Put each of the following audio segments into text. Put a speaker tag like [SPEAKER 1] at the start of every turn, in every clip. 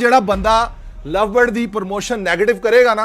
[SPEAKER 1] ਜਿਹੜਾ ਬੰਦਾ ਲਵ ਬਰਡ ਦੀ promotion negative ਕਰੇਗਾ ਨਾ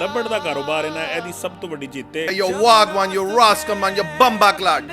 [SPEAKER 2] ਲੱਭੜ ਦਾ ਕਾਰੋਬਾਰ ਇਹਨਾਂ ਇਹਦੀ ਸਭ ਤੋਂ ਵੱਡੀ ਜਿੱਤ ਹੈ।
[SPEAKER 1] your wagwan, your rascal man, your bumbaklad।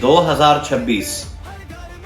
[SPEAKER 3] 2026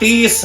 [SPEAKER 3] 30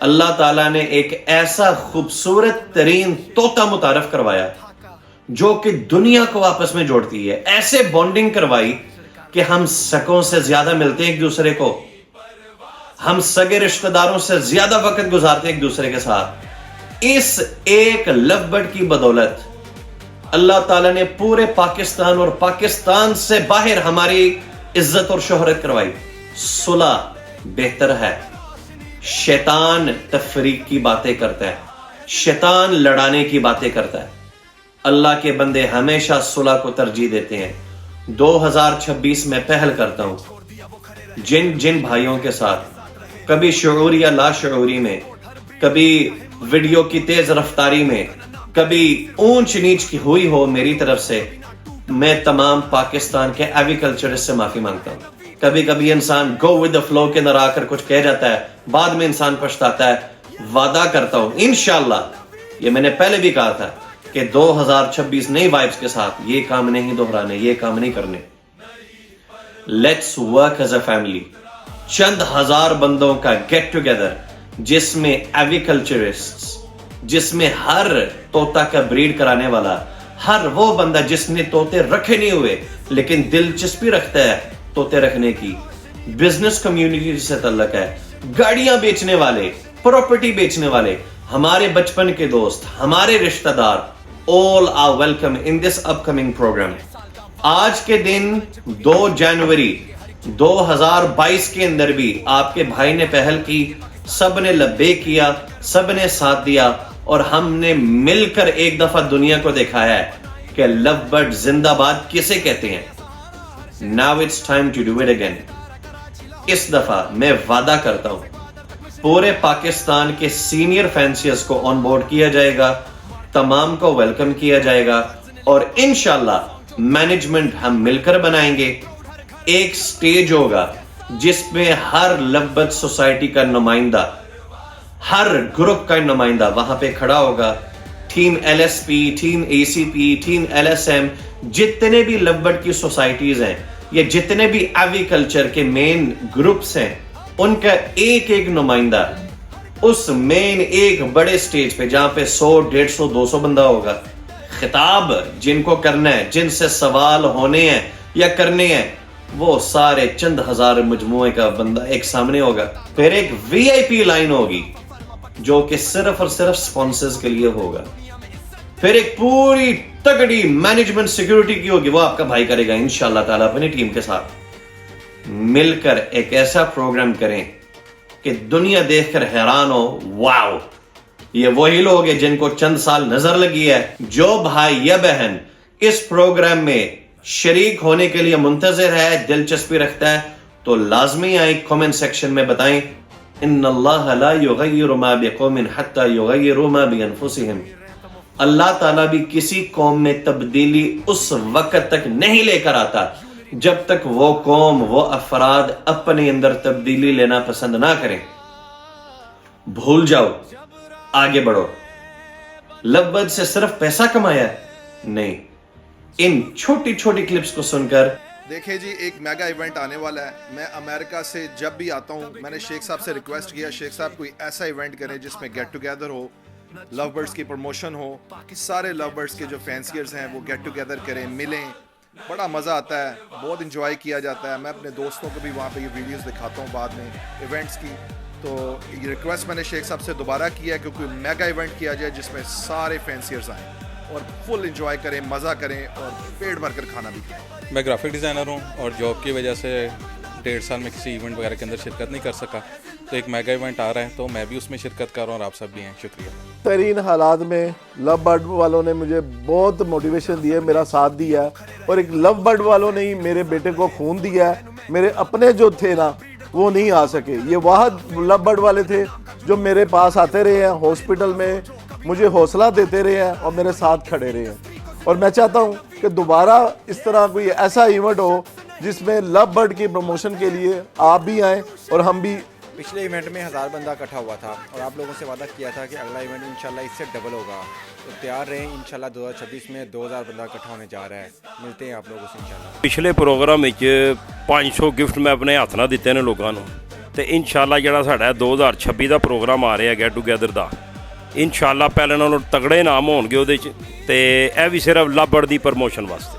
[SPEAKER 3] اللہ تعالیٰ نے ایک ایسا خوبصورت ترین طوطا متعارف کروایا جو کہ دنیا کو آپس میں جوڑتی ہے. ایسے بانڈنگ کروائی کہ ہم سگوں سے زیادہ ملتے ہیں ایک دوسرے کو, ہم سگے رشتہ داروں سے زیادہ وقت گزارتے ہیں ایک دوسرے کے ساتھ. اس ایک لو برڈ کی بدولت اللہ تعالیٰ نے پورے پاکستان اور پاکستان سے باہر ہماری عزت اور شہرت کروائی. صلح بہتر ہے. شیطان تفریق کی باتیں کرتا ہے, شیطان لڑانے کی باتیں کرتا ہے. اللہ کے بندے ہمیشہ صلح کو ترجیح دیتے ہیں. 2026 میں پہل کرتا ہوں جن بھائیوں کے ساتھ کبھی شعوری یا لا شعوری میں, کبھی ویڈیو کی تیز رفتاری میں, کبھی اونچ نیچ کی ہوئی ہو میری طرف سے, میں تمام پاکستان کے ایگریکلچرسٹ سے معافی مانگتا ہوں. کبھی کبھی انسان گو ود دا فلو کے اندر آ کر کچھ کہہ جاتا ہے, بعد میں انسان پچھتاتا ہے. وعدہ کرتا ہوں انشاءاللہ, یہ میں نے پہلے بھی کہا تھا کہ 2026 نئی وائبس کے ساتھ یہ کام نہیں دہرانے, یہ کام نہیں کرنے. Let's work as a family. چند ہزار بندوں کا گیٹ ٹوگیدر جس میں ایگریکلچرسٹ, جس میں ہر طوطا کا بریڈ کرانے والا, ہر وہ بندہ جس نے طوطے رکھے نہیں ہوئے لیکن دلچسپی رکھتا ہے طوطے رکھنے کی, بزنس کمیونٹی سے تعلق ہے, گاڑیاں بیچنے والے, پراپرٹی بیچنے والے, ہمارے بچپن کے دوست, ہمارے رشتہ دار, all are welcome in this upcoming program. آج کے دن 2 جنوری 2022 کے اندر بھی آپ کے بھائی نے پہل کی, سب نے لبیک کیا, سب نے ساتھ دیا, اور ہم نے مل کر ایک دفعہ دنیا کو دکھایا ہے کہ لو برڈ زندہ باد کسے کہتے ہیں. Now it's time to do it again. اس دفعہ میں وعدہ کرتا ہوں پورے پاکستان کے سینئر فینسیئرز کو آن بورڈ کیا جائے گا, تمام کو ویلکم کیا جائے گا, اور انشاءاللہ مینجمنٹ ہم مل کر بنائیں گے. ایک سٹیج ہوگا جس میں ہر لو برڈ سوسائٹی کا نمائندہ, ہر گروپ کا نمائندہ وہاں پہ کھڑا ہوگا. Team L S P, team A C P, team L S M, جتنے بھی لو برڈ کی سوسائٹیز ہیں یا جتنے بھی ایگریکلچر کے مین گروپس ہیں, ان کا ایک ایک نمائندہ اس مین ایک بڑے سٹیج پہ جہاں پہ 100, 150, 200 بندہ ہوگا, خطاب جن کو کرنا ہے, جن سے سوال ہونے ہیں یا کرنے ہیں, وہ سارے چند ہزار مجموعے کا بندہ ایک سامنے ہوگا. پھر ایک وی آئی پی لائن ہوگی جو کہ صرف اور صرف سپانسرز کے لیے ہوگا. پھر ایک پوری تگڑی مینجمنٹ سیکیورٹی کی ہوگی, وہ آپ کا بھائی کرے گا انشاءاللہ تعالیٰ اپنی ٹیم کے ساتھ. مل کر ایک ایسا پروگرام کریں کہ دنیا دیکھ کر حیران ہو, واو یہ وہی لوگ ہیں جن کو چند سال نظر لگی ہے. جو بھائی یا بہن اس پروگرام میں شریک ہونے کے لیے منتظر ہے, دلچسپی رکھتا ہے, تو لازمی آئیں کامنٹ سیکشن میں بتائیں. ان اللہ لا یغیر ما بقوم حتی یغیروا ما بانفسہم. اللہ تعالیٰ بھی کسی قوم میں تبدیلی اس وقت تک نہیں لے کر آتا جب تک وہ قوم, وہ افراد اپنے اندر تبدیلی لینا پسند نہ کریں. بھول جاؤ, آگے بڑھو. لو برڈ سے صرف پیسہ کمایا ہے نہیں. ان چھوٹی چھوٹی کلپس کو سن کر
[SPEAKER 1] دیکھیں جی, ایک میگا ایونٹ آنے والا ہے. میں امریکہ سے جب بھی آتا ہوں, میں نے شیخ صاحب سے ریکویسٹ کیا, شیخ صاحب کوئی ایسا ایونٹ کریں جس میں گیٹ ٹوگیدر ہو, لو برڈز کی پروموشن ہو, سارے لو برڈز کے جو فینسیئرز ہیں وہ گیٹ ٹوگیدر کریں, ملیں, بڑا مزہ آتا ہے, بہت انجوائے کیا جاتا ہے. میں اپنے دوستوں کو بھی وہاں پہ یہ ویڈیوز دکھاتا ہوں بعد میں ایونٹس کی. تو یہ ریکویسٹ میں نے شیخ صاحب سے دوبارہ کیا ہے کہ کوئی میگا ایونٹ کیا جائے جس میں سارے فینسیئرز آئیں اور فل انجوائے کریں, مزہ کریں اور پیٹ بھر کر کھانا بھی کھائیں.
[SPEAKER 4] میں گرافک ڈیزائنر ہوں اور جاب کی وجہ سے 1.5 سال میں کسی ایونٹ وغیرہ کے اندر شرکت نہیں کر سکا, تو ایک میگا ایونٹ آ رہا ہے تو میں بھی اس میں شرکت کر رہا ہوں اور آپ سب بھی ہیں. شکریہ.
[SPEAKER 5] ترین حالات میں لو برڈ والوں نے مجھے بہت موٹیویشن دی ہے, میرا ساتھ دیا ہے, اور ایک لو برڈ والوں نے ہی میرے بیٹے کو خون دیا ہے. میرے اپنے جو تھے نا وہ نہیں آ سکے, یہ واحد لو برڈ والے تھے جو میرے پاس آتے رہے ہیں, ہاسپٹل میں مجھے حوصلہ دیتے رہے ہیں اور میرے ساتھ کھڑے رہے ہیں. اور میں چاہتا ہوں کہ دوبارہ اس طرح کوئی ایسا ایونٹ ہو جس میں لو برڈ کی پروموشن کے لیے آپ بھی آئیں اور ہم بھی.
[SPEAKER 6] پچھلے ایونٹ میں 1000 بندہ اکٹھا ہوا تھا اور آپ لوگوں سے وعدہ کیا تھا کہ اگلا ایونٹ انشاءاللہ اس سے ڈبل ہوگا, تو تیار رہیں. انشاءاللہ 2026 میں 2000 بندہ اکٹھا ہونے جا رہا ہے. ملتے ہیں آپ لوگوں سے انشاءاللہ.
[SPEAKER 2] ਪਿਛਲੇ ਪ੍ਰੋਗਰਾਮ ਵਿੱਚ 500 ਗਿਫਟ ਮੈਂ ਆਪਣੇ ਹੱਥ ਨਾਲ ਦਿੱਤੇ ਨੇ ਲੋਕਾਂ ਨੂੰ, ਤੇ ਇਨਸ਼ਾਅੱਲਾ ਜਿਹੜਾ ਸਾਡਾ 2026 ਦਾ ਪ੍ਰੋਗਰਾਮ ਆ ਰਿਹਾ ਗੈਟ ਟੂਗੇਦਰ ਦਾ, ਇਨਸ਼ਾਅੱਲਾ ਪਹਿਲਾਂ ਨਾਲੋਂ ਤਗੜੇ ਨਾਮ ਹੋਣਗੇ ਉਹਦੇ 'ਚ, ਤੇ ਇਹ ਵੀ ਸਿਰਫ ਲਵਬਰਡ ਦੀ ਪ੍ਰਮੋਸ਼ਨ ਵਾਸਤੇ।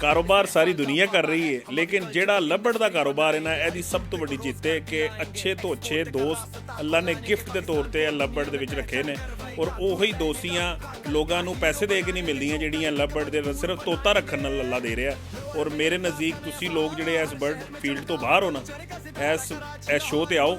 [SPEAKER 2] ਕਾਰੋਬਾਰ ਸਾਰੀ ਦੁਨੀਆ ਕਰ ਰਹੀ ਹੈ, ਲੇਕਿਨ ਜਿਹੜਾ ਲੱਭੜ ਦਾ ਕਾਰੋਬਾਰ ਹੈ ਨਾ, ਇਹਦੀ ਸਭ ਤੋਂ ਵੱਡੀ ਜਿੱਤ ਹੈ ਕਿ ਅੱਛੇ ਤੋਂ ਅੱਛੇ ਦੋਸਤ ਅੱਲਾ ਨੇ ਗਿਫਟ ਦੇ ਤੌਰ ਤੇ ਲੱਭੜ ਦੇ ਵਿੱਚ ਰੱਖੇ ਨੇ, ਔਰ ਉਹੀ ਦੋਸਤੀਆਂ ਲੋਕਾਂ ਨੂੰ ਪੈਸੇ ਦੇ ਕੇ ਨਹੀਂ ਮਿਲਦੀਆਂ ਜਿਹੜੀਆਂ ਲੱਭੜ ਦੇ ਸਿਰਫ ਤੋਤਾ ਰੱਖਣ ਨਾਲ ਅੱਲਾ ਦੇ ਰਿਹਾ। ਔਰ ਮੇਰੇ ਨਜ਼ਦੀਕ ਤੁਸੀਂ ਲੋਕ ਜਿਹੜੇ ਇਸ ਬਰਡ ਫੀਲਡ ਤੋਂ ਬਾਹਰ ਹੋ ਨਾ, ਇਸ ਸ਼ੋਅ ਤੇ ਆਓ